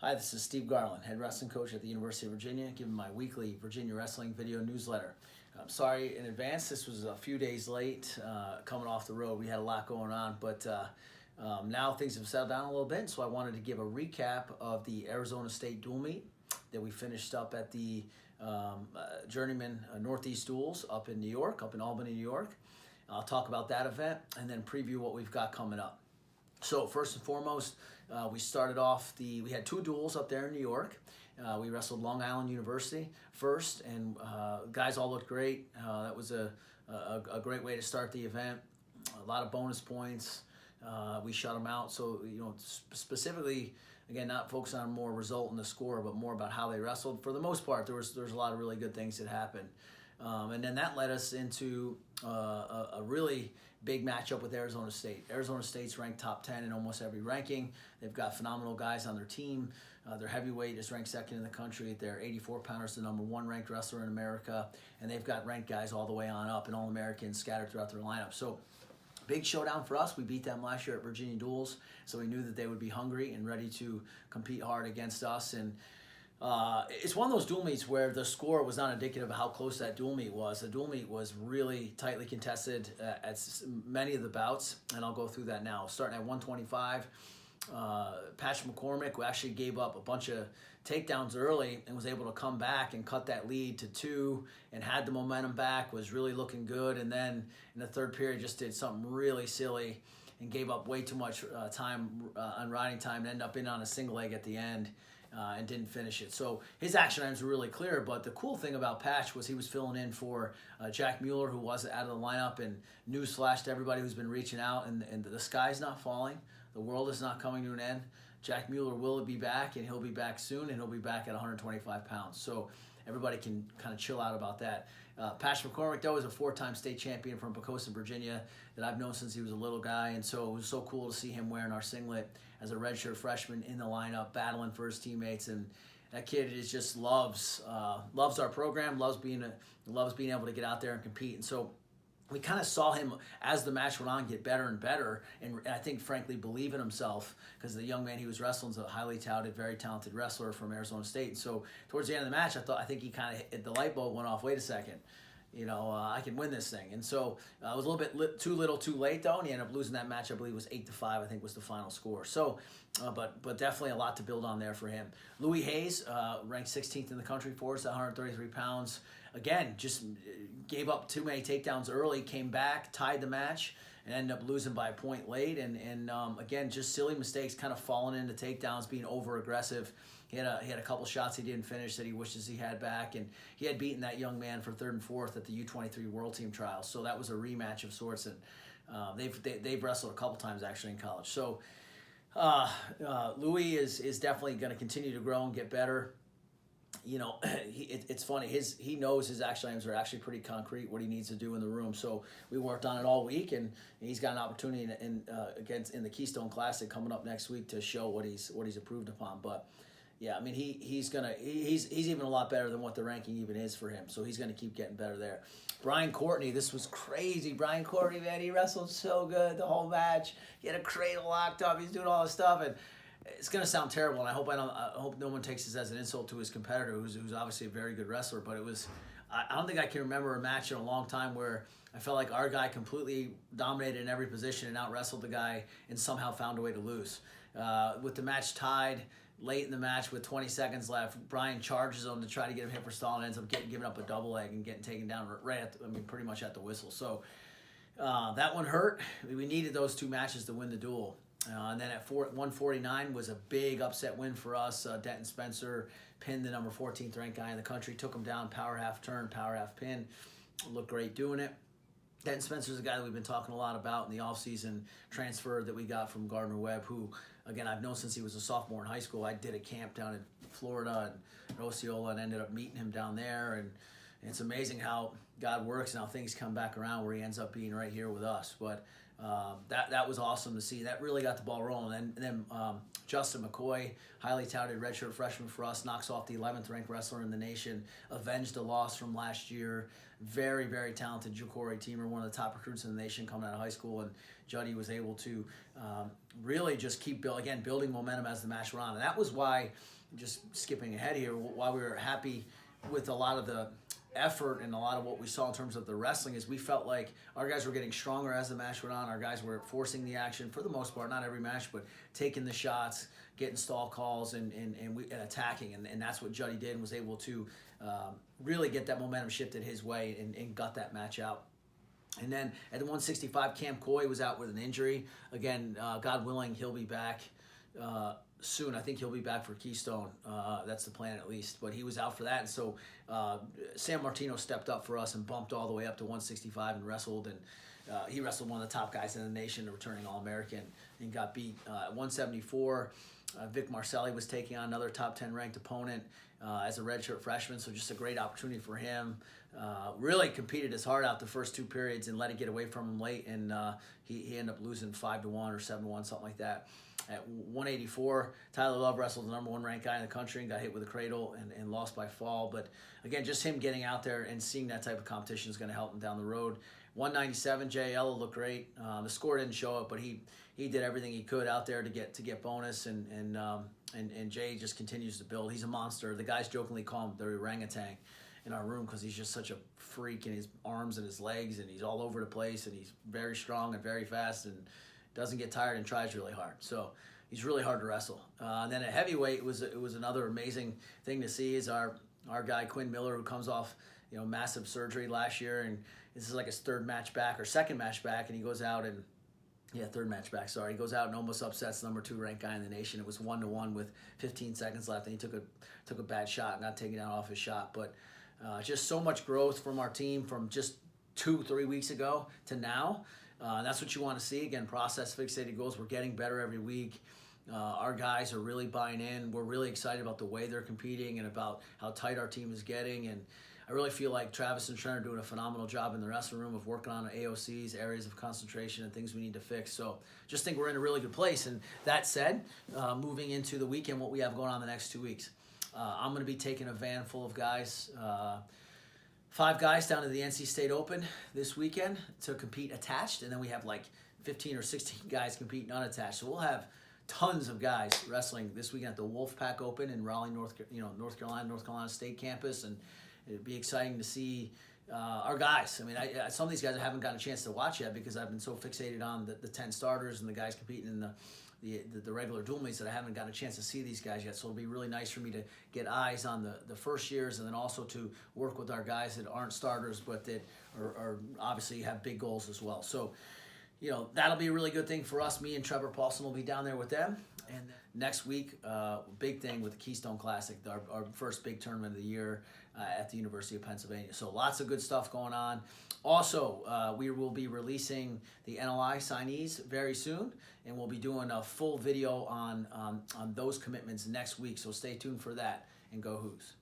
Hi, this is Steve Garland, head wrestling coach at the University of Virginia, giving my weekly Virginia Wrestling video newsletter. I'm sorry in advance, this was a few days late coming off the road. We had a lot going on, but now things have settled down a little bit, so I wanted to give a recap of the Arizona State dual meet that we finished up at the Journeyman Northeast Duels up in New York, up in Albany, New York. I'll talk about that event and then preview what we've got coming up. So first and foremost, we started off we had two duels up there in New York. We wrestled Long Island University first, and guys all looked great. That was a great way to start the event. A lot of bonus points. We shut them out. So, specifically, again, not focusing on more result in the score, but more about how they wrestled. For the most part, there's a lot of really good things that happened. And then that led us into a really big matchup with Arizona State. Arizona State's ranked top 10 in almost every ranking. They've got phenomenal guys on their team. Their heavyweight is ranked second in the country. Their 84-pounder, the number one ranked wrestler in America. And they've got ranked guys all the way on up and All-Americans scattered throughout their lineup. So big showdown for us. We beat them last year at Virginia Duels, so we knew that they would be hungry and ready to compete hard against us. And it's one of those dual meets where the score was not indicative of how close that dual meet was. The dual meet was really tightly contested at many of the bouts, and I'll go through that now. Starting at 125, Patrick McCormick, who actually gave up a bunch of takedowns early and was able to come back and cut that lead to 2 and had the momentum back, was really looking good. And then in the third period just did something really silly and gave up way too much time on riding time and ended up in on a single leg at the end. And didn't finish it. So his action items were really clear, but the cool thing about Patch was he was filling in for Jack Mueller, who was out of the lineup, and newsflash to everybody who's been reaching out, and the sky's not falling. The world is not coming to an end. Jack Mueller will be back, and he'll be back soon, and he'll be back at 125 pounds. So everybody can kind of chill out about that. Patch McCormick, though, is a 4-time state champion from Pocosin, Virginia, that I've known since he was a little guy, and so it was so cool to see him wearing our singlet as a redshirt freshman in the lineup, battling for his teammates. And that kid just loves our program, loves being able to get out there and compete. And so we kind of saw him as the match went on get better and better, and I think frankly believe in himself, because the young man he was wrestling is a highly touted, very talented wrestler from Arizona State. And so towards the end of the match, I think he kind of the light bulb went off. Wait a second, I can win this thing. And so it was a little bit too little, too late though, and he ended up losing that match. I believe it was 8-5. I think was the final score. So, but definitely a lot to build on there for him. Louie Hayes, ranked 16th in the country for us at 133 pounds. Again, just gave up too many takedowns early, came back, tied the match, and ended up losing by a point late. And again, just silly mistakes, kind of falling into takedowns, being over aggressive. He had a couple shots he didn't finish that he wishes he had back, and he had beaten that young man for 3rd and 4th at the U23 World Team Trials. So that was a rematch of sorts, and they've wrestled a couple times actually in college. So Louie is definitely going to continue to grow and get better. It's funny. He knows his action items are actually pretty concrete, what he needs to do in the room. So we worked on it all week, and he's got an opportunity in the Keystone Classic coming up next week to show what he's improved upon. But yeah, I mean he's even a lot better than what the ranking even is for him. So he's gonna keep getting better there. Brian Courtney, this was crazy. Brian Courtney, man, he wrestled so good the whole match. He had a cradle locked up. He's doing all this stuff, and it's going to sound terrible, and I hope no one takes this as an insult to his competitor, who's obviously a very good wrestler. But I don't think I can remember a match in a long time where I felt like our guy completely dominated in every position and out-wrestled the guy and somehow found a way to lose. With the match tied late in the match with 20 seconds left, Brian charges him to try to get him hit for stall and ends up giving up a double leg and getting taken down pretty much at the whistle. So that one hurt. We needed those 2 matches to win the duel. And then at 149 was a big upset win for us. Denton Spencer pinned the number 14th ranked guy in the country, took him down, power half turn, power half pin. Looked great doing it. Denton Spencer's a guy that we've been talking a lot about in the offseason, transfer that we got from Gardner-Webb, who, again, I've known since he was a sophomore in high school. I did a camp down in Florida and Osceola and ended up meeting him down there. And it's amazing how God works and how things come back around where he ends up being right here with us. But that was awesome to see. That really got the ball rolling. And then Justin McCoy, highly touted redshirt freshman for us, knocks off the 11th ranked wrestler in the nation, avenged a loss from last year. Very, very talented Jukori teamer, one of the top recruits in the nation coming out of high school, and Juddy was able to really just keep building momentum as the match went on. And that was why, just skipping ahead here, why we were happy with a lot of the effort and a lot of what we saw in terms of the wrestling is we felt like our guys were getting stronger as the match went on. Our guys were forcing the action for the most part, not every match, but taking the shots, getting stall calls, and attacking. And that's what Juddy did and was able to really get that momentum shifted his way and got that match out. And then at the 165, Cam Coy was out with an injury. Again, God willing, he'll be back soon. I think he'll be back for Keystone. That's the plan at least. But he was out for that. And so Sam Martino stepped up for us and bumped all the way up to 165 and wrestled. And he wrestled one of the top guys in the nation, a returning All-American, and got beat. At 174, Vic Marcelli was taking on another top 10 ranked opponent as a redshirt freshman. So just a great opportunity for him. Really competed his heart out the first two periods and let it get away from him late. And he ended up losing 5-1 or 7-1, something like that. At 184, Tyler Love wrestled the #1 ranked guy in the country and got hit with a cradle and lost by fall. But again, just him getting out there and seeing that type of competition is going to help him down the road. 197, Jay Ella looked great. The score didn't show it, but he did everything he could out there to get bonus. And Jay just continues to build. He's a monster. The guys jokingly call him the orangutan in our room because he's just such a freak in his arms and his legs, and he's all over the place, and he's very strong and very fast and doesn't get tired and tries really hard. So he's really hard to wrestle. And then at heavyweight, it was another amazing thing to see is our guy Quinn Miller, who comes off massive surgery last year, and this is like his second match back, and he goes out and third match back. Sorry, he goes out and almost upsets the #2 ranked guy in the nation. It was 1-1 with 15 seconds left, and he took a bad shot, not taking out off his shot, but just so much growth from our team from just 2-3 weeks ago to now. That's what you want to see. Again, process fixated goals. We're getting better every week. Our guys are really buying in. We're really excited about the way they're competing and about how tight our team is getting. And I really feel like Travis and Trent are doing a phenomenal job in the wrestling room of working on AOCs, areas of concentration, and things we need to fix. So just think we're in a really good place. And that said, moving into the weekend, what we have going on the next 2 weeks. I'm going to be taking a van full of guys, 5 guys down to the NC State Open this weekend to compete attached, and then we have like 15 or 16 guys competing unattached. So we'll have tons of guys wrestling this weekend at the Wolfpack Open in Raleigh, North Carolina State campus, and it'd be exciting to see our guys. I mean, some of these guys I haven't gotten a chance to watch yet because I've been so fixated on the 10 starters and the guys competing in the regular dual meets that I haven't gotten a chance to see these guys yet. So it'll be really nice for me to get eyes on the first years, and then also to work with our guys that aren't starters but that are obviously have big goals as well. So, that'll be a really good thing for us. Me and Trevor Paulson will be down there with them. And next week, big thing with the Keystone Classic, our first big tournament of the year at the University of Pennsylvania. So lots of good stuff going on. Also, we will be releasing the NLI signees very soon, and we'll be doing a full video on those commitments next week. So stay tuned for that, and go Hoos.